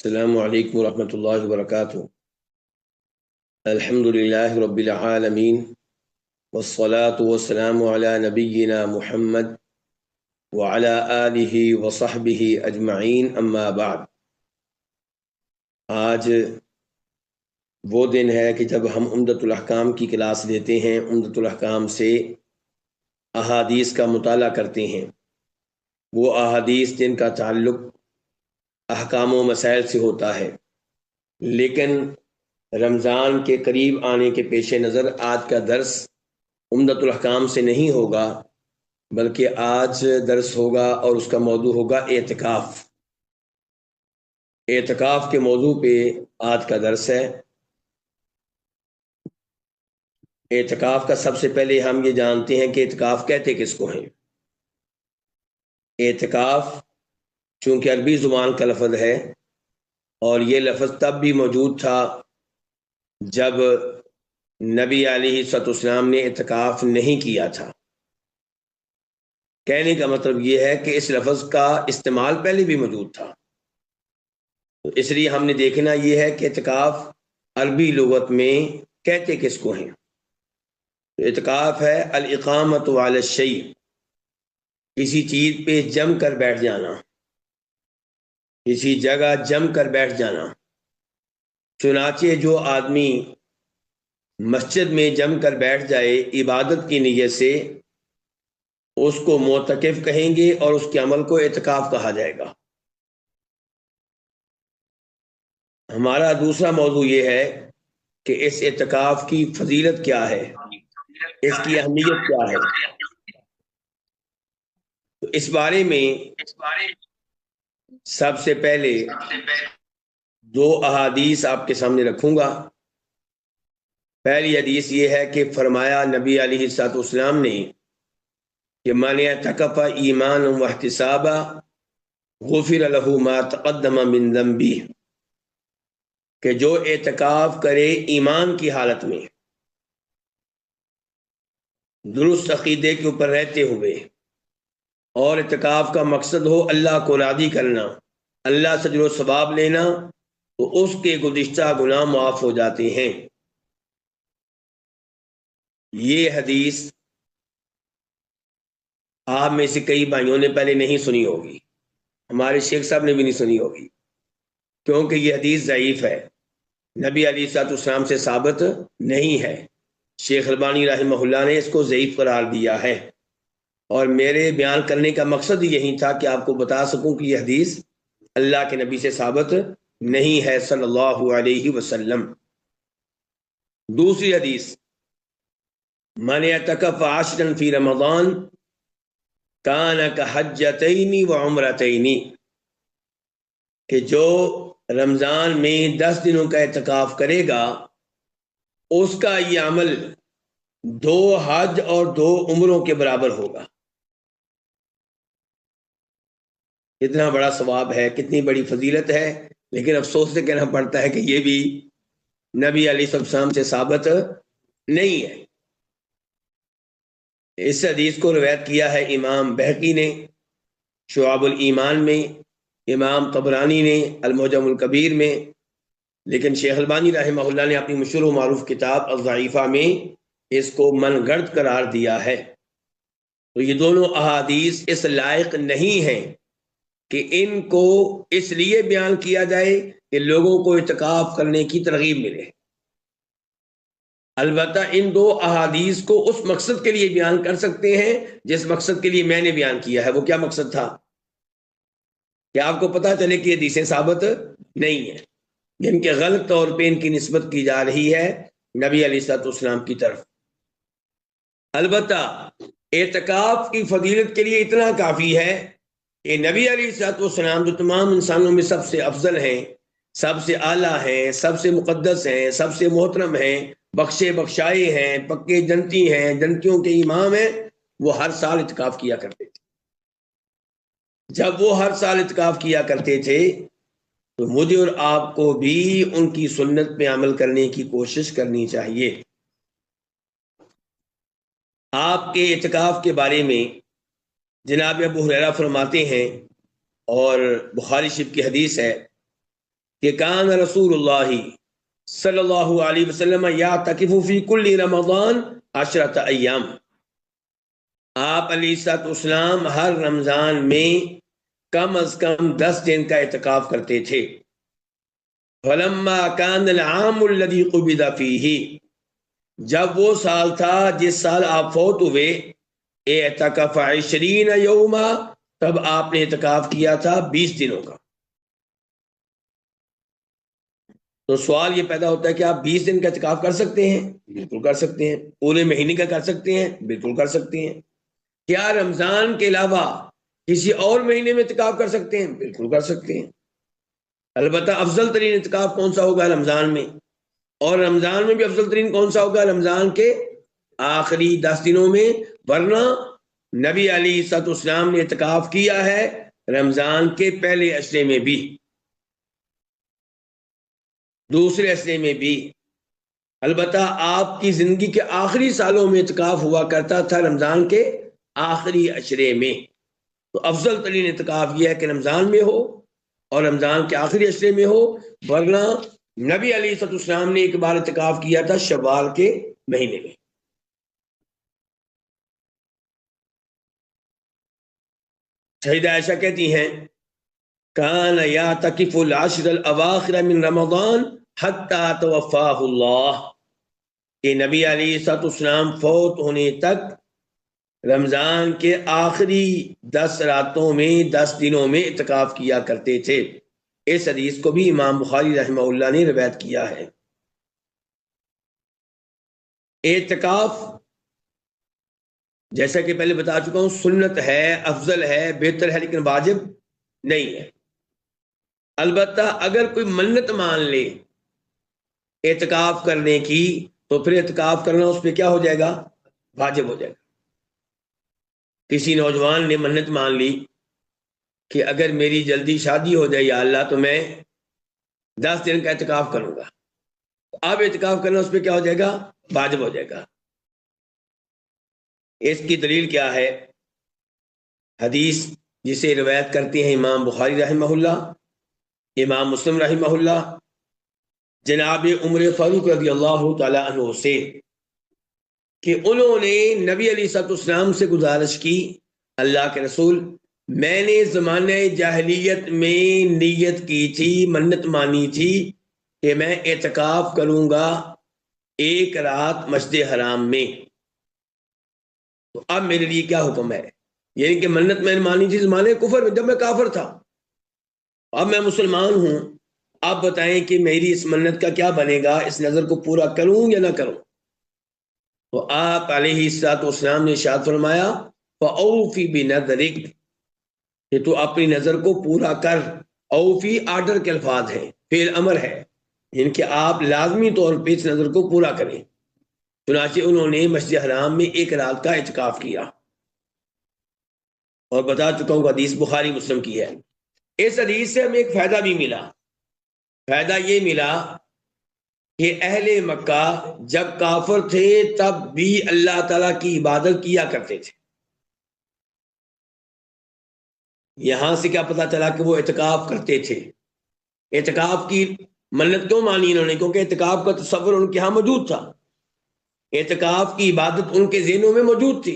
السلام علیکم ورحمۃ اللہ وبرکاتہ۔ الحمد للہ رب العالمین والصلاة والسلام علی نبینا محمد وعلی آلہ وصحبہ اجمعین، اما بعد۔ آج وہ دن ہے کہ جب ہم عمدۃ الاحکام کی کلاس لیتے ہیں، عمدۃ الاحکام سے احادیث کا مطالعہ کرتے ہیں، وہ احادیث جن کا تعلق احکام و مسائل سے ہوتا ہے۔ لیکن رمضان کے قریب آنے کے پیش نظر آج کا درس عمدۃ الاحکام سے نہیں ہوگا، بلکہ آج درس ہوگا اور اس کا موضوع ہوگا اعتکاف۔ اعتکاف کے موضوع پہ آج کا درس ہے۔ اعتکاف کا سب سے پہلے ہم یہ جانتے ہیں کہ اعتکاف کہتے کس کو ہیں۔ اعتکاف چونکہ عربی زبان کا لفظ ہے، اور یہ لفظ تب بھی موجود تھا جب نبی علیہ الصلوۃ والسلام نے اعتکاف نہیں کیا تھا۔ کہنے کا مطلب یہ ہے کہ اس لفظ کا استعمال پہلے بھی موجود تھا، تو اس لیے ہم نے دیکھنا یہ ہے کہ اعتکاف عربی لغت میں کہتے کس کو ہیں۔ اعتکاف ہے الاقامۃ علی الشیء، کسی چیز پہ جم کر بیٹھ جانا، کسی جگہ جم کر بیٹھ جانا۔ چنانچہ جو آدمی مسجد میں جم کر بیٹھ جائے عبادت کی نیت سے، اس کو معتکف کہیں گے اور اس کے عمل کو اعتکاف کہا جائے گا۔ ہمارا دوسرا موضوع یہ ہے کہ اس اعتکاف کی فضیلت کیا ہے، اس کی اہمیت کیا ہے۔ تو اس بارے میں سب سے پہلے دو احادیث آپ کے سامنے رکھوں گا۔ پہلی حدیث یہ ہے کہ فرمایا نبی علیہ الصلوۃ والسلام نے کہ من اعتکف ایمانا واحتسابا غفر له ما تقدم من ذنبہ، کہ جو اعتکاف کرے ایمان کی حالت میں، درست عقیدے کے اوپر رہتے ہوئے، اور اعتکاف کا مقصد ہو اللہ کو راضی کرنا، اللہ سے اجر و ثواب لینا، تو اس کے گزشتہ گناہ معاف ہو جاتے ہیں۔ یہ حدیث آپ میں سے کئی بھائیوں نے پہلے نہیں سنی ہوگی، ہمارے شیخ صاحب نے بھی نہیں سنی ہوگی، کیونکہ یہ حدیث ضعیف ہے، نبی علیہ الصلوۃ والسلام سے ثابت نہیں ہے۔ شیخ البانی رحمہ اللہ نے اس کو ضعیف قرار دیا ہے، اور میرے بیان کرنے کا مقصد یہی تھا کہ آپ کو بتا سکوں کہ یہ حدیث اللہ کے نبی سے ثابت نہیں ہے صلی اللہ علیہ وسلم۔ دوسری حدیث، من اعتکف عشرا فی رمضان کان کحجتین وعمرتین، کہ جو رمضان میں 10 دنوں کا اعتکاف کرے گا، اس کا یہ عمل 2 حج اور 2 عمروں کے برابر ہوگا۔ کتنا بڑا ثواب ہے، کتنی بڑی فضیلت ہے، لیکن افسوس سے کہنا پڑتا ہے کہ یہ بھی نبی علیہ السلام سے ثابت نہیں ہے۔ اس حدیث کو روایت کیا ہے امام بہقی نے شعب الایمان میں، امام طبرانی نے المعجم الکبیر میں، لیکن شیخ البانی رحمہ اللہ نے اپنی مشہور و معروف کتاب الضعیفہ میں اس کو من گھڑت قرار دیا ہے۔ تو یہ دونوں احادیث اس لائق نہیں ہیں کہ ان کو اس لیے بیان کیا جائے کہ لوگوں کو اعتکاف کرنے کی ترغیب ملے۔ البتہ ان 2 احادیث کو اس مقصد کے لیے بیان کر سکتے ہیں جس مقصد کے لیے میں نے بیان کیا ہے۔ وہ کیا مقصد تھا؟ کہ آپ کو پتہ چلے کہ یہ حدیثیں ثابت نہیں ہیں، جن کے غلط طور پہ ان کی نسبت کی جا رہی ہے نبی علیہ الصلوۃ والسلام کی طرف۔ البتہ اعتکاف کی فضیلت کے لیے اتنا کافی ہے کہ نبی علیہ الصلوۃ والسلام جو تمام انسانوں میں سب سے افضل ہیں، سب سے اعلیٰ ہیں، سب سے مقدس ہیں، سب سے محترم ہیں، بخشے بخشائے ہیں، پکے جنتی ہیں، جنتیوں کے امام ہیں، وہ ہر سال اعتکاف کیا کرتے تھے۔ جب وہ ہر سال اعتکاف کیا کرتے تھے تو مجھے اور آپ کو بھی ان کی سنت پہ عمل کرنے کی کوشش کرنی چاہیے۔ آپ کے اعتکاف کے بارے میں جناب ابو ہریرہ فرماتے ہیں، اور بخاری شریف کی حدیث ہے کہ کان رسول اللہ صلی اللہ علیہ وسلم یعتکف فی کل رمضان 10 ایام، آپ علیہ الصلوۃ والسلام ہر رمضان میں کم از کم 10 دن کا اعتکاف کرتے تھے۔ فلما کان العام الذی قبض فیہ، جب وہ سال تھا جس سال آپ فوت ہوئے، اعتکف 20 یوما، تب آپ نے اعتکاف کیا تھا 20 دنوں کا۔ تو سوال یہ پیدا ہوتا ہے کہ آپ 20 دن کا اعتکاف کر سکتے ہیں؟ بالکل کر سکتے ہیں۔ پورے مہینے کا کر سکتے ہیں؟ بالکل کر سکتے ہیں۔ کیا رمضان کے علاوہ کسی اور مہینے میں اعتکاف کر سکتے ہیں؟ بالکل کر سکتے ہیں۔ البتہ افضل ترین اعتکاف کون سا ہوگا؟ رمضان میں، اور رمضان میں بھی افضل ترین کون سا ہوگا؟ رمضان کے آخری 10 دنوں میں، ورنہ نبی علیہ الصلوۃ والسلام نے اعتکاف کیا ہے رمضان کے پہلے عشرے میں بھی، دوسرے عشرے میں بھی۔ البتہ آپ کی زندگی کے آخری سالوں میں اعتکاف ہوا کرتا تھا رمضان کے آخری عشرے میں۔ تو افضل ترین اعتکاف یہ ہے کہ رمضان میں ہو اور رمضان کے آخری عشرے میں ہو، ورنہ نبی علیہ الصلوۃ والسلام نے ایک بار اعتکاف کیا تھا شوال کے مہینے میں۔ سیدہ عائشہ کہتی ہیں کان یعتکف العشر الاواخر من رمضان حتی توفاہ اللہ، کہ نبی علیہ الصلوۃ والسلام فوت ہونے تک رمضان کے آخری 10 راتوں میں 10 دنوں میں اعتکاف کیا کرتے تھے۔ اس حدیث کو بھی امام بخاری رحمہ اللہ نے روایت کیا ہے۔ اعتکاف جیسا کہ پہلے بتا چکا ہوں سنت ہے، افضل ہے، بہتر ہے، لیکن واجب نہیں ہے۔ البتہ اگر کوئی منت مان لے اعتکاف کرنے کی تو پھر اعتکاف کرنا اس پہ کیا ہو جائے گا؟ واجب ہو جائے گا۔ کسی نوجوان نے منت مان لی کہ اگر میری جلدی شادی ہو جائے یا اللہ تو میں 10 دن کا اعتکاف کروں گا، اب اعتکاف کرنا اس پہ کیا ہو جائے گا؟ واجب ہو جائے گا۔ اس کی دلیل کیا ہے؟ حدیث جسے روایت کرتے ہیں امام بخاری رحمہ اللہ، امام مسلم رحمہ اللہ، جناب عمر فاروق رضی اللہ تعالی عنہ سے، کہ انہوں نے نبی علیہ الصلوۃ والسلام سے گزارش کی، اللہ کے رسول میں نے زمانہ جاہلیت میں نیت کی تھی، منت مانی تھی کہ میں اعتکاف کروں گا 1 رات مسجد حرام میں، تو اب میرے لیے کیا حکم ہے؟ یعنی کہ منت میں نے مانی تھی زمانے کفر میں، جب میں کافر تھا، اب میں مسلمان ہوں، آپ بتائیں کہ میری اس منت کا کیا بنے گا؟ اس نظر کو پورا کروں یا نہ کروں؟ تو آپ علیہ الصلوۃ والسلام نے ارشاد فرمایا فَأَوْفِ بِنَذْرِكَ، کہ تو اپنی نظر کو پورا کر۔ اوفی آرڈر کے الفاظ ہیں، فعل امر ہے، یعنی کہ آپ لازمی طور پہ اس نظر کو پورا کریں۔ چنانچہ انہوں نے مسجد حرام میں 1 رات کا اعتکاف کیا، اور بتا چکا ہوں حدیث بخاری مسلم کی ہے۔ اس حدیث سے ہمیں ایک فائدہ بھی ملا۔ فائدہ یہ ملا کہ اہل مکہ جب کافر تھے تب بھی اللہ تعالیٰ کی عبادت کیا کرتے تھے۔ یہاں سے کیا پتا چلا کہ وہ اعتکاف کرتے تھے؟ اعتکاف کی منت کیوں مانی انہوں نے؟ کیونکہ اعتکاف کا تصور ان کے ہاں موجود تھا، اعتکاف کی عبادت ان کے ذہنوں میں موجود تھی،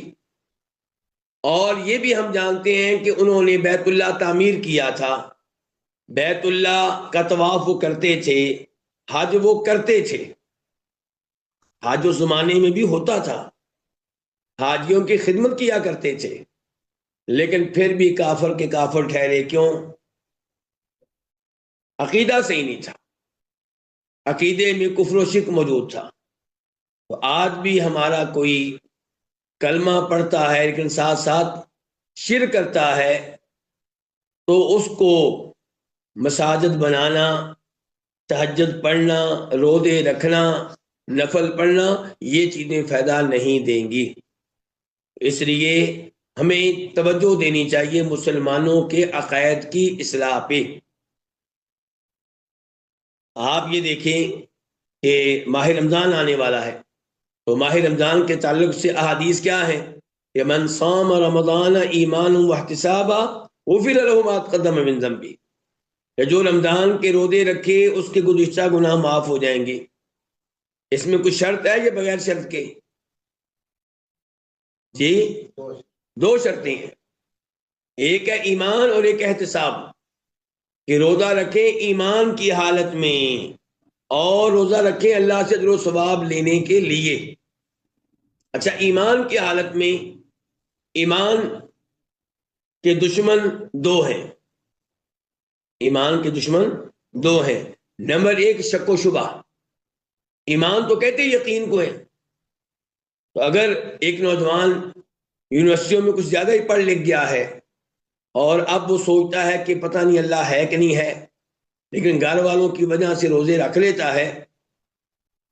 اور یہ بھی ہم جانتے ہیں کہ انہوں نے بیت اللہ تعمیر کیا تھا، بیت اللہ کا طواف وہ کرتے تھے، حج وہ کرتے تھے، حج اس زمانے میں بھی ہوتا تھا، حاجیوں کی خدمت کیا کرتے تھے، لیکن پھر بھی کافر کے کافر ٹھہرے۔ کیوں؟ عقیدہ صحیح نہیں تھا، عقیدے میں کفر و شرک موجود تھا۔ تو آج بھی ہمارا کوئی کلمہ پڑھتا ہے لیکن ساتھ ساتھ شرک کرتا ہے، تو اس کو مساجد بنانا، تہجد پڑھنا، روزے رکھنا، نفل پڑھنا، یہ چیزیں فائدہ نہیں دیں گی۔ اس لیے ہمیں توجہ دینی چاہیے مسلمانوں کے عقائد کی اصلاح پہ۔ آپ یہ دیکھیں کہ ماہ رمضان آنے والا ہے، تو ماہ رمضان کے تعلق سے احادیث کیا ہیں کہ من صام رمضان ایمانا واحتسابا غفر له ما تقدم من ذنبه، کہ جو رمضان کے روزے رکھے اس کے گزشتہ گناہ معاف ہو جائیں گے. اس میں کچھ شرط ہے یا بغیر شرط کے؟ جی دو شرطیں ہیں، ایک ہے ایمان اور ایک احتساب. کہ روزہ رکھیں ایمان کی حالت میں اور روزہ رکھیں اللہ سے اجر و ثواب لینے کے لیے. اچھا، ایمان کی حالت میں ایمان کے دشمن دو ہیں. ایمان کے دشمن دو ہیں. نمبر ایک، شک و شبہ. ایمان تو کہتے یقین کو ہے. تو اگر ایک نوجوان یونیورسٹیوں میں کچھ زیادہ ہی پڑھ لکھ گیا ہے اور اب وہ سوچتا ہے کہ پتہ نہیں اللہ ہے کہ نہیں ہے، لیکن گھر والوں کی وجہ سے روزے رکھ لیتا ہے،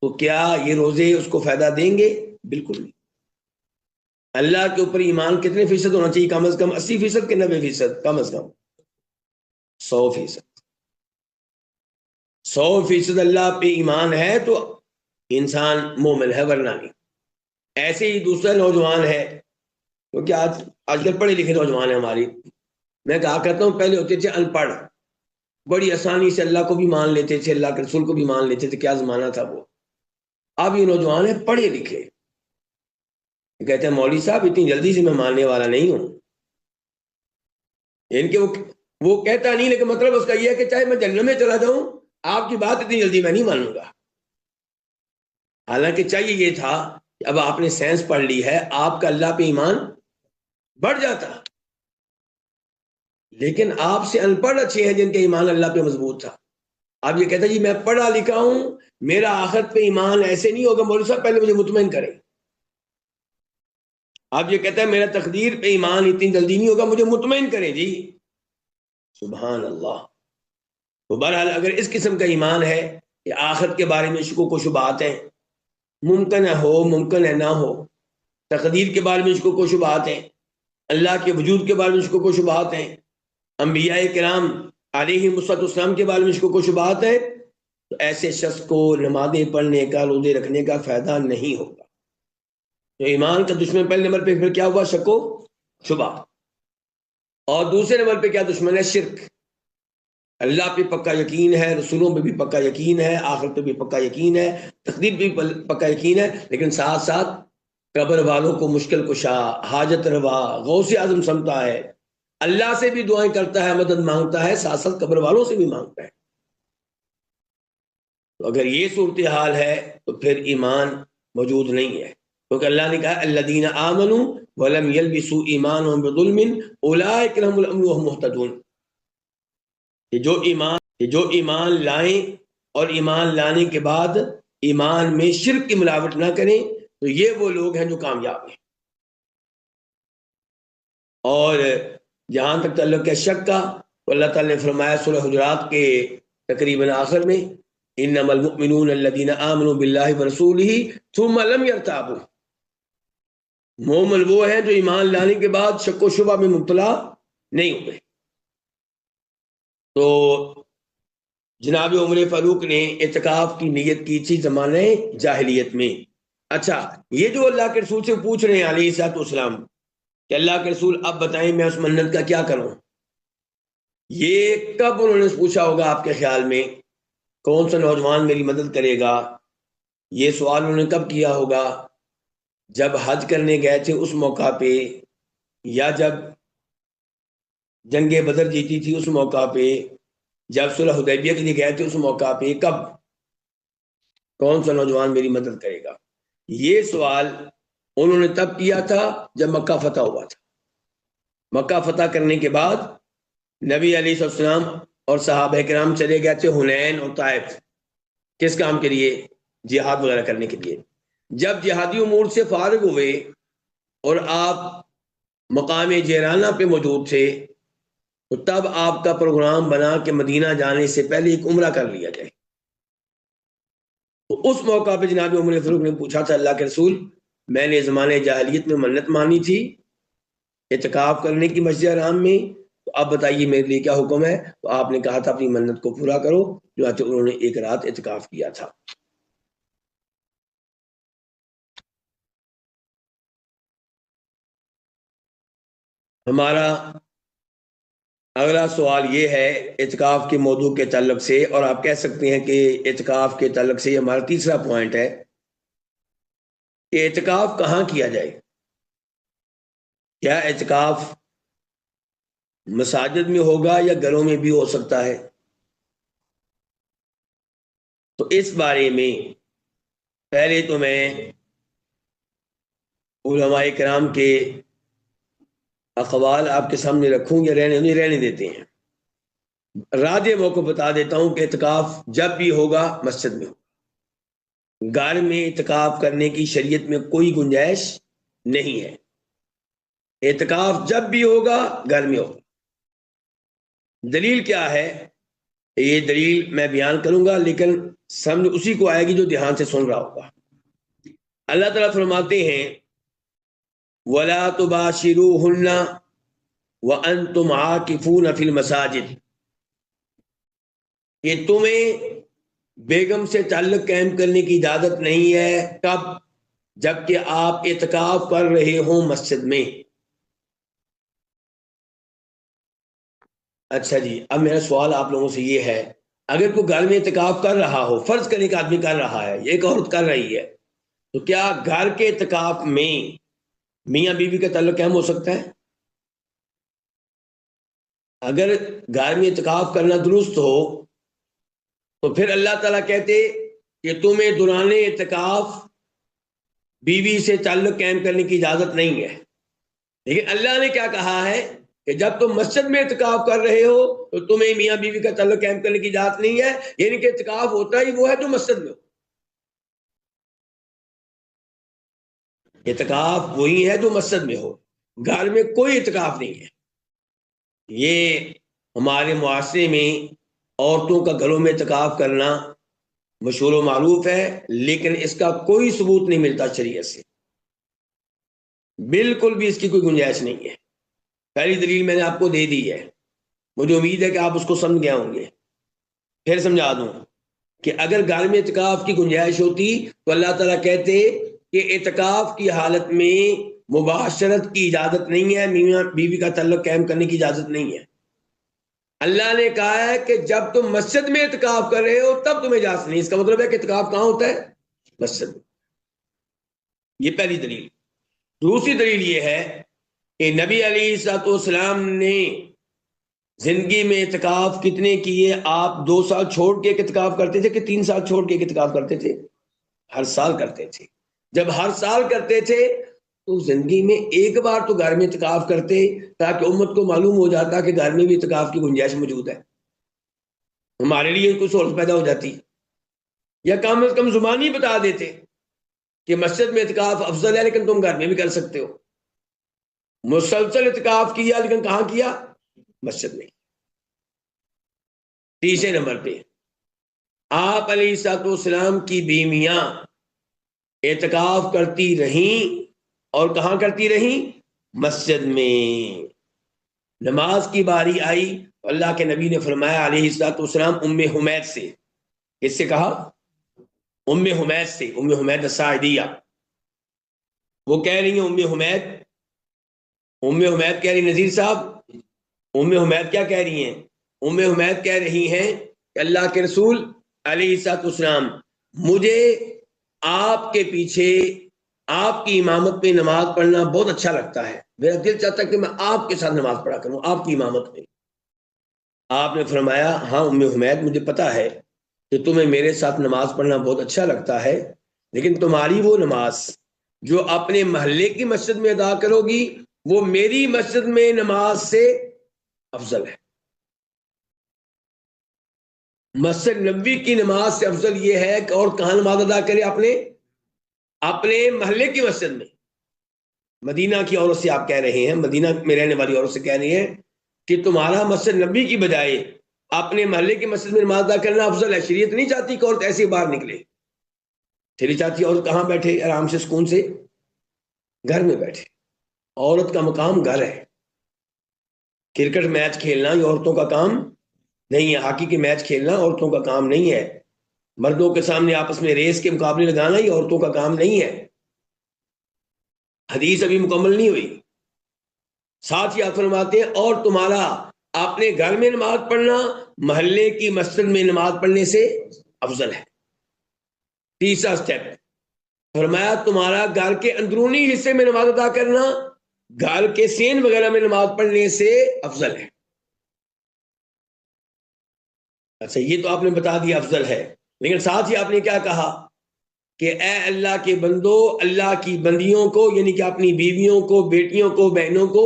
تو کیا یہ روزے اس کو فائدہ دیں گے؟ بالکل نہیں. اللہ کے اوپر ایمان کتنے فیصد ہونا چاہیے؟ کم از کم 80% کے 90%؟ کم از کم 100%. 100% اللہ پہ ایمان ہے تو انسان مومن ہے، ورنہ نہیں. ایسے ہی دوسرا نوجوان ہے، کیونکہ آج کل پڑھے لکھے نوجوان ہیں ہماری. میں کہا کرتا ہوں پہلے ہوتے تھے ان پڑھ، بڑی آسانی سے اللہ کو بھی مان لیتے تھے، اللہ کے رسول کو بھی مان لیتے تھے. کیا زمانہ تھا وہ. اب یہ نوجوان ہیں پڑھے لکھے، کہتے ہیں مولوی صاحب اتنی جلدی سے میں ماننے والا نہیں ہوں. ان کے وہ کہتا نہیں، لیکن مطلب اس کا یہ ہے کہ چاہے میں جنت میں چلا جاؤں، آپ کی بات اتنی جلدی میں نہیں مانوں گا. حالانکہ چاہیے یہ تھا کہ اب آپ نے سائنس پڑھ لی ہے، آپ کا اللہ پہ ایمان بڑھ جاتا. لیکن آپ سے ان پڑھ اچھے ہیں جن کے ایمان اللہ پہ مضبوط تھا. آپ یہ کہتا جی میں پڑھا لکھا ہوں، میرا آخرت پہ ایمان ایسے نہیں ہوگا. مولوی صاحب پہلے مجھے مطمئن کریں. آپ یہ کہتا ہے میرا تقدیر پہ ایمان اتنی جلدی نہیں ہوگا، مجھے مطمئن کریں. جی سبحان اللہ. تو بہرحال اگر اس قسم کا ایمان ہے کہ آخرت کے بارے میں شکوک و شبہات ہیں، ممکن ہے ہو ممکن ہے نہ ہو، تقدیر کے بارے میں شکوک و شبہات ہیں، اللہ کے وجود کے بارے میں شکوک و شبہات ہیں، انبیاء کرام علیہ السلام کے بارے میں شکوک و شبہات ہیں، تو ایسے شخص کو نمازیں پڑھنے کا، روزے رکھنے کا فائدہ نہیں ہوگا. تو ایمان کا دشمن پہلے نمبر پہ پھر کیا ہوا؟ شک و شبہ. اور دوسرے نمبر پہ کیا دشمن ہے؟ شرک. اللہ پہ پکا یقین ہے، رسولوں پہ بھی پکا یقین ہے، آخرت پہ بھی پکا یقین ہے، تقدیر پہ بھی پکا یقین ہے، لیکن ساتھ ساتھ قبر والوں کو مشکل کشا، حاجت روا، غوث اعظم سمتا ہے، اللہ سے بھی دعائیں کرتا ہے، مدد مانگتا ہے، ساتھ ساتھ قبر والوں سے بھی مانگتا ہے. تو اگر یہ صورتحال ہے تو پھر ایمان موجود نہیں ہے. کیونکہ اللہ نے کہا الذین آمنوا ولم یلبسوا ایمانهم بظلم اولئک لهم الامن وهم مہتدون. کہ جو ایمان لائیں اور ایمان لانے کے بعد ایمان میں شرک کی ملاوٹ نہ کریں، تو یہ وہ لوگ ہیں جو کامیاب ہیں. اور جہاں تک تعلق ہے شک کا، تو اللہ تعالیٰ نے فرمایا سورہ حجرات کے تقریباً آخر میں انما المؤمنون الذین آمنوا باللہ ورسولہ ثم لم یرتابوا. مومن وہ ہیں جو ایمان لانے کے بعد شک و شبہ میں مبتلا نہیں ہوئے. تو جناب عمر فاروق نے اعتکاف کی نیت کی تھی زمانے جاہلیت میں. اچھا، یہ جو اللہ کے رسول سے پوچھ رہے ہیں علیہ الصلوۃ والسلام کہ اللہ کے رسول اب بتائیں میں اس منت کا کیا کروں، یہ کب انہوں نے پوچھا ہوگا آپ کے خیال میں؟ کون سا نوجوان میری مدد کرے گا؟ یہ سوال انہوں نے کب کیا ہوگا؟ جب حج کرنے گئے تھے اس موقع پہ، یا جب جنگ بدر جیتی تھی اس موقع پہ، جب صلح حدیبیہ کے لیے گئے تھے اس موقع پہ، کب کون سا نوجوان میری مدد کرے گا؟ یہ سوال انہوں نے تب کیا تھا جب مکہ فتح ہوا تھا. مکہ فتح کرنے کے بعد نبی علیہ السلام اور صحابہ کرام چلے گئے تھے حنین اور طائف. کس کام کے لیے؟ جہاد وغیرہ کرنے کے لیے. جب جہادی امور سے فارغ ہوئے اور آپ مقام جیرانہ پہ موجود تھے، تو تب آپ کا پروگرام بنا کہ مدینہ جانے سے پہلے ایک عمرہ کر لیا جائے. تو اس موقع پہ جناب عمر فاروق نے پوچھا تھا اللہ کے رسول میں نے زمانے جاہلیت میں منت مانی تھی اعتکاف کرنے کی مسجد حرام میں، تو اب بتائیے میرے لیے کیا حکم ہے؟ تو آپ نے کہا تھا اپنی منت کو پورا کرو. جو انہوں نے ایک رات اعتکاف کیا تھا. ہمارا اگلا سوال یہ ہے اعتکاف کے موضوع کے تعلق سے، اور آپ کہہ سکتے ہیں کہ اعتکاف کے تعلق سے یہ ہمارا تیسرا پوائنٹ ہے کہ اعتکاف کہاں کیا جائے؟ کیا اعتکاف مساجد میں ہوگا یا گھروں میں بھی ہو سکتا ہے؟ تو اس بارے میں پہلے تو میں علماء کرام کے اقوال آپ کے سامنے رکھوں یا رہنے دیتے ہیں؟ راجح موقع بتا دیتا ہوں کہ اعتکاف جب بھی ہوگا مسجد میں ہوگا، گھر میں اعتکاف کرنے کی شریعت میں کوئی گنجائش نہیں ہے۔ اعتکاف جب بھی ہوگا گھر میں ہوگا۔ دلیل کیا ہے؟ یہ دلیل میں بیان کروں گا، لیکن سمجھ اسی کو آئے گی جو دھیان سے سن رہا ہوگا۔ اللہ تعالیٰ فرماتے ہیں وَلَا تُبَاشِرُوهُنَّ وَأَنْتُمْ عَاكِفُونَ فِي الْمَسَاجِدِ، کہ تمہیں بیگم سے تعلق قائم کرنے کی اجازت نہیں ہے، کب؟ جبکہ آپ اعتکاف کر رہے ہوں مسجد میں۔ اچھا جی، اب میرا سوال آپ لوگوں سے یہ ہے، اگر کوئی گھر میں اعتکاف کر رہا ہو، فرض کرنے کا آدمی کر رہا ہے، ایک عورت کر رہی ہے، تو کیا گھر کے اعتکاف میں میاں بیوی کا تعلق قائم ہو سکتا ہے؟ اگر گھر میں اعتکاف کرنا درست ہو تو پھر اللہ تعالیٰ کہتے کہ تمہیں دوران اعتکاف بیوی سے تعلق قائم کرنے کی اجازت نہیں ہے، لیکن اللہ نے کیا کہا ہے کہ جب تم مسجد میں اعتکاف کر رہے ہو تو تمہیں میاں بیوی کا تعلق قائم کرنے کی اجازت نہیں ہے، یعنی کہ اعتکاف ہوتا ہی وہ ہے جو مسجد میں ہو۔ اعتکاف وہی ہے جو مسجد میں ہو، گھر میں کوئی اعتکاف نہیں ہے۔ یہ ہمارے معاشرے میں عورتوں کا گھروں میں اعتکاف کرنا مشہور و معروف ہے، لیکن اس کا کوئی ثبوت نہیں ملتا شریعت سے، بالکل بھی اس کی کوئی گنجائش نہیں ہے۔ پہلی دلیل میں نے آپ کو دے دی ہے، مجھے امید ہے کہ آپ اس کو سمجھ گئے ہوں گے۔ پھر سمجھا دوں کہ اگر گھر میں اعتکاف کی گنجائش ہوتی تو اللہ تعالیٰ کہتے کہ اعتکاف کی حالت میں مباشرت کی اجازت نہیں ہے، میاں بیوی کا تعلق قائم کرنے کی اجازت نہیں ہے۔ اللہ نے کہا ہے کہ جب تم مسجد میں اعتکاف کر رہے ہو تب تمہیں اجازت نہیں۔ اس کا مطلب ہے کہ اعتکاف کہاں ہوتا ہے؟ مسجد میں۔ یہ پہلی دلیل۔ دوسری دلیل یہ ہے کہ نبی علیہ الصلوۃ والسلام نے زندگی میں اعتکاف کتنے کیے؟ آپ 2 سال چھوڑ کے اعتکاف کرتے تھے کہ 3 سال چھوڑ کے اعتکاف کرتے تھے؟ ہر سال کرتے تھے۔ جب ہر سال کرتے تھے تو زندگی میں ایک بار تو گھر میں اعتکاف کرتے تاکہ امت کو معلوم ہو جاتا کہ گھر میں بھی اعتکاف کی گنجائش موجود ہے، ہمارے لیے کوئی سہولت پیدا ہو جاتی، یا کم از کم زبانی بتا دیتے کہ مسجد میں اعتکاف افضل ہے لیکن تم گھر میں بھی کر سکتے ہو۔ مسلسل اعتکاف کیا لیکن کہاں کیا؟ مسجد میں۔ تیسرے نمبر پہ آپ علیہ الصلوۃ والسلام کی بیویاں اعتکاف کرتی رہیں، اور کہاں کرتی رہیں؟ مسجد میں۔ نماز کی باری آئی تو اللہ کے نبی نے فرمایا علیہ الصلوۃ والسلام ام حمید سے، کس سے کہا؟ ام حمید سے، ام حمید الساعدیہ۔ وہ کہہ رہی ہیں ام حمید کہہ رہی نذیر صاحب، ام حمید کیا کہہ رہی ہیں؟ ام حمید کہہ رہی ہیں کہ اللہ کے رسول علیہ الصلوۃ والسلام، مجھے آپ کے پیچھے آپ کی امامت میں نماز پڑھنا بہت اچھا لگتا ہے، میرا دل چاہتا ہے کہ میں آپ کے ساتھ نماز پڑھا کروں آپ کی امامت میں۔ آپ نے فرمایا ہاں ام حمید، مجھے پتا ہے کہ تمہیں میرے ساتھ نماز پڑھنا بہت اچھا لگتا ہے، لیکن تمہاری وہ نماز جو اپنے محلے کی مسجد میں ادا کرو گی وہ میری مسجد میں نماز سے افضل ہے۔ مسجد نبوی کی نماز سے افضل یہ ہے کہ اور کہاں نماز ادا کرے؟ اپنے محلے کی مسجد میں۔ مدینہ کی عورت سے آپ کہہ رہے ہیں، مدینہ میں رہنے والی عورت سے کہہ رہے ہیں کہ تمہارا مسجد نبی کی بجائے اپنے محلے کی مسجد میں نماز ادا کرنا افضل ہے۔ شریعت نہیں چاہتی کہ عورت ایسے باہر نکلے، شریعت چاہتی عورت کہاں بیٹھے؟ آرام سے سکون سے گھر میں بیٹھے۔ عورت کا مقام گھر ہے۔ کرکٹ میچ کھیلنا یہ عورتوں کا کام نہیں ہے، ہاکی کے میچ کھیلنا عورتوں کا کام نہیں ہے، مردوں کے سامنے آپس میں ریس کے مقابلے لگانا یہ عورتوں کا کام نہیں ہے۔ حدیث ابھی مکمل نہیں ہوئی۔ ساتھ ہی آپ فرماتے ہیں اور تمہارا اپنے گھر میں نماز پڑھنا محلے کی مسجد میں نماز پڑھنے سے افضل ہے۔ تیسرا سٹیپ فرمایا تمہارا گھر کے اندرونی حصے میں نماز ادا کرنا گھر کے سین وغیرہ میں نماز پڑھنے سے افضل ہے۔ اچھا یہ تو آپ نے بتا دیا افضل ہے، لیکن ساتھ ہی آپ نے کیا کہا کہ اے اللہ کے بندو، اللہ کی بندیوں کو یعنی کہ اپنی بیویوں کو، بیٹیوں کو، بہنوں کو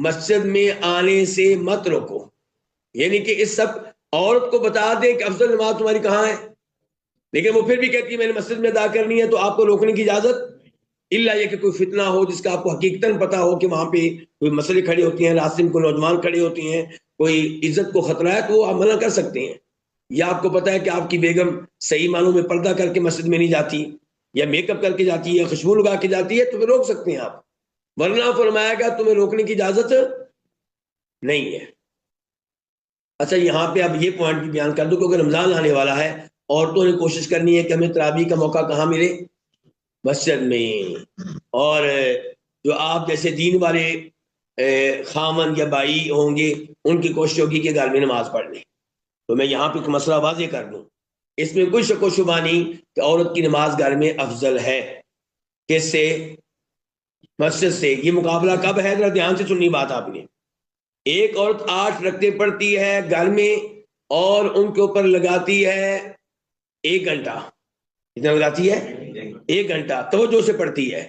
مسجد میں آنے سے مت روکو، یعنی کہ اس سب عورت کو بتا دے کہ افضل نماز تمہاری کہاں ہے، لیکن وہ پھر بھی کہتی ہے میں نے مسجد میں ادا کرنی ہے، تو آپ کو روکنے کی اجازت الا یہ کہ کوئی فتنہ ہو جس کا آپ کو حقیقتاً پتہ ہو کہ وہاں پہ کوئی مسئلے کھڑے ہوتے ہیں، راستے میں کوئی نوجوان کھڑے ہوتے ہیں، کوئی عزت کو خطرہ ہے، تو وہ آپ منع کر سکتے ہیں۔ یا آپ کو پتہ ہے کہ آپ کی بیگم صحیح معنوں میں پردہ کر کے مسجد میں نہیں جاتی، یا میک اپ کر کے جاتی ہے، یا خوشبو لگا کے جاتی ہے، تو پھر روک سکتے ہیں آپ، ورنہ فرمایا گا تمہیں روکنے کی اجازت نہیں ہے۔ اچھا یہاں پہ اب یہ پوائنٹ بھی بیان کر دوں کیونکہ رمضان آنے والا ہے، عورتوں نے کوشش کرنی ہے کہ ہمیں تراویح کا موقع کہاں ملے؟ مسجد میں۔ اور جو آپ جیسے دین والے خامن یا بھائی ہوں گے ان کی کوشش ہوگی کہ گھر میں نماز پڑھ لیں۔ تو میں یہاں پہ ایک مسئلہ واضح کر دوں، اس میں کوئی شک و شبہ نہیں کہ عورت کی نماز گھر میں افضل ہے۔ کس سے؟ مسجد سے۔ یہ مقابلہ کب ہے؟ ذرا دھیان سے سننی بات آپ نے۔ ایک عورت 8 رکعتیں پڑھتی ہے گھر میں اور ان کے اوپر لگاتی ہے 1 گھنٹہ، کتنا لگاتی ہے؟ 1 گھنٹہ توجہ سے پڑھتی ہے،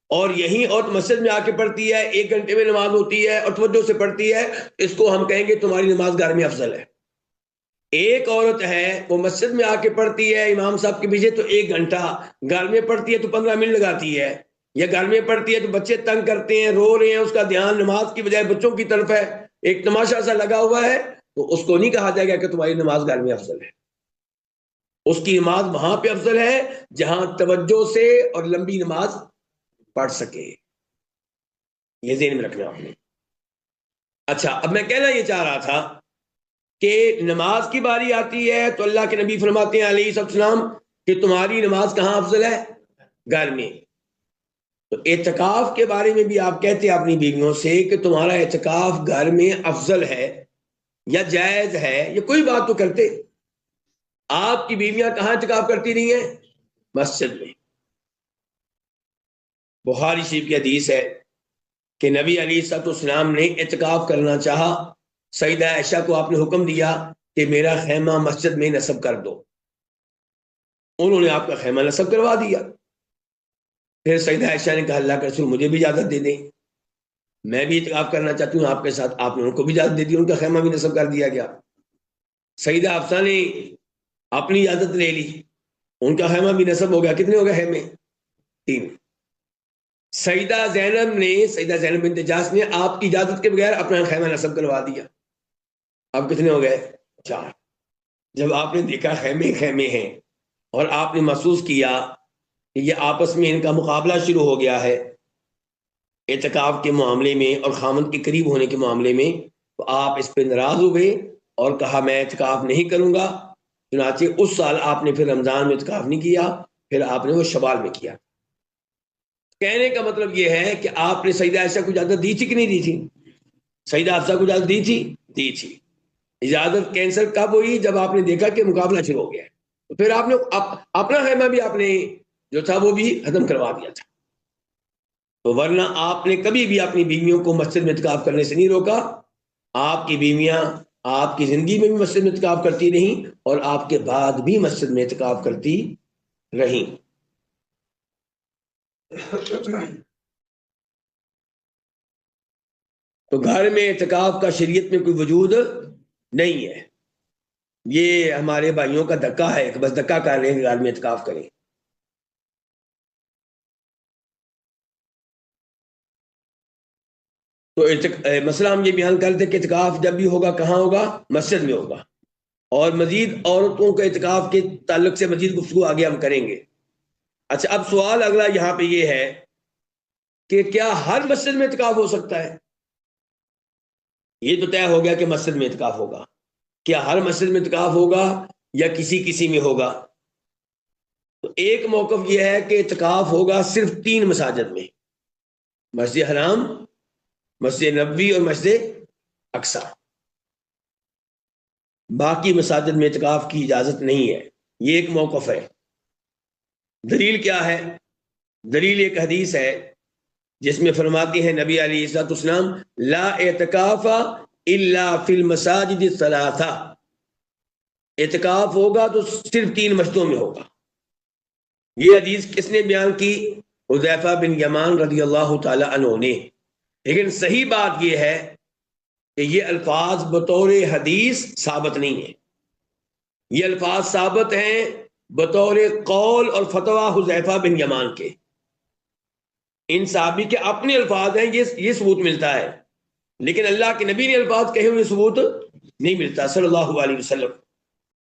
اور یہی عورت مسجد میں آ کے پڑھتی ہے، 1 گھنٹے میں نماز ہوتی ہے اور توجہ سے پڑھتی ہے، اس کو ہم کہیں گے تمہاری نماز گھر میں افضل ہے۔ ایک عورت ہے وہ مسجد میں آ کے پڑھتی ہے امام صاحب کے پیچھے تو 1 گھنٹہ، گھر میں پڑھتی ہے تو 15 منٹ لگاتی ہے، یا گھر میں پڑھتی ہے تو بچے تنگ کرتے ہیں، رو رہے ہیں، اس کا دھیان نماز کی بجائے بچوں کی طرف ہے، ایک تماشا سا لگا ہوا ہے، تو اس کو نہیں کہا جائے گا کہ تمہاری نماز گھر میں افضل ہے۔ اس کی نماز وہاں پہ افضل ہے جہاں توجہ سے اور لمبی نماز پڑھ سکے، یہ ذہن میں رکھنا آپ نے۔ اچھا اب میں کہنا یہ چاہ رہا تھا کہ نماز کی باری آتی ہے تو اللہ کے نبی فرماتے ہیں علیہ السلام کہ تمہاری نماز کہاں افضل ہے؟ گھر میں۔ تو اعتکاف کے بارے میں بھی آپ کہتے ہیں اپنی بیویوں سے کہ تمہارا اعتکاف گھر میں افضل ہے یا جائز ہے، یہ کوئی بات تو کرتے۔ آپ کی بیویاں کہاں اعتکاف کرتی رہی ہیں؟ مسجد میں۔ بخاری شریف کی حدیث ہے کہ نبی علیہ السلام نے اعتکاف کرنا چاہا، سیدہ عائشہ کو آپ نے حکم دیا کہ میرا خیمہ مسجد میں نصب کر دو، انہوں نے آپ کا خیمہ نصب کروا دیا۔ پھر سیدہ عائشہ نے کہا اللہ کا رسول مجھے بھی اجازت دے دیں، میں بھی اعتکاف کرنا چاہتی ہوں آپ کے ساتھ، آپ نے ان کو بھی اجازت دے دی، ان کا خیمہ بھی نصب کر دیا گیا۔ سیدہ حفصہ نے اپنی اجازت لے لی، ان کا خیمہ بھی نصب ہو گیا، کتنے ہو گئے خیمے؟ 3۔ سیدہ زینب بنت جاش نے آپ کی اجازت کے بغیر اپنا خیمہ نصب کروا دیا، اب کتنے ہو گئے؟ 4۔ جب آپ نے دیکھا خیمے خیمے ہیں اور آپ نے محسوس کیا کہ یہ آپس میں ان کا مقابلہ شروع ہو گیا ہے اعتکاف کے معاملے میں اور خامند کے قریب ہونے کے معاملے میں، تو آپ اس پہ ناراض ہوئے اور کہا میں اعتکاف نہیں کروں گا۔ چنانچہ اس سال آپ نے پھر رمضان میں اعتکاف نہیں کیا، پھر آپ نے وہ شوال میں کیا۔ کہنے کا مطلب یہ ہے کہ آپ نے سیدہ عائشہ کو اجازت دی تھی کہ نہیں دی تھی؟ سیدہ حفصہ کو اجازت دی تھی؟ دی تھی۔ اجازت کینسل کب ہوئی؟ جب آپ نے دیکھا کہ مقابلہ شروع ہو گیا، تو پھر آپ نے اپنا خیمہ بھی آپ نے جو تھا وہ بھی ختم کروا دیا تھا۔ تو ورنہ آپ نے کبھی بھی اپنی بیویوں کو مسجد میں اعتکاف کرنے سے نہیں روکا، آپ کی بیویاں آپ کی زندگی میں بھی مسجد میں اعتکاف کرتی رہیں اور آپ کے بعد بھی مسجد میں اعتکاف کرتی رہیں۔ تو گھر میں اعتکاف کا شریعت میں کوئی وجود نہیں ہے، یہ ہمارے بھائیوں کا دھکا ہے کہ بس دھکا کر رہے ہیں کہ گھر میں اعتکاف کریں۔ تو مسئلہ ہم یہ بیان کرتے کہ اعتکاف جب بھی ہوگا کہاں ہوگا؟ مسجد میں ہوگا، اور مزید عورتوں کے اعتکاف کے تعلق سے مزید گفتگو آگے ہم کریں گے۔ اچھا اب سوال اگلا یہاں پہ یہ ہے کہ کیا ہر مسجد میں اعتکاف ہو سکتا ہے؟ یہ تو طے ہو گیا کہ مسجد میں اعتکاف ہوگا، کیا ہر مسجد میں اعتکاف ہوگا یا کسی میں ہوگا؟ تو ایک موقف یہ ہے کہ اعتکاف ہوگا صرف 3 مساجد میں، مسجد حرام، مسجد نبوی اور مسجد اقصی۔ باقی مساجد میں اعتکاف کی اجازت نہیں ہے. یہ ایک موقف ہے. دلیل کیا ہے؟ دلیل ایک حدیث ہے جس میں فرماتے ہیں نبی علیہ الصلوۃ والسلام لا اعتکاف الا فی المساجد الثلاثہ، اعتکاف ہوگا تو صرف 3 مسجدوں میں ہوگا. یہ حدیث کس نے بیان کی؟ حذیفہ بن یمان رضی اللہ تعالی عنہ نے. لیکن صحیح بات یہ ہے کہ یہ الفاظ بطور حدیث ثابت نہیں ہیں. یہ الفاظ ثابت ہیں بطور قول اور فتویٰ حذیفہ بن یمان کے. ان صحابی کے اپنے الفاظ ہیں، یہ ثبوت ملتا ہے. لیکن اللہ کے نبی نے الفاظ کہے ہوئے ثبوت نہیں ملتا صلی اللہ علیہ وسلم.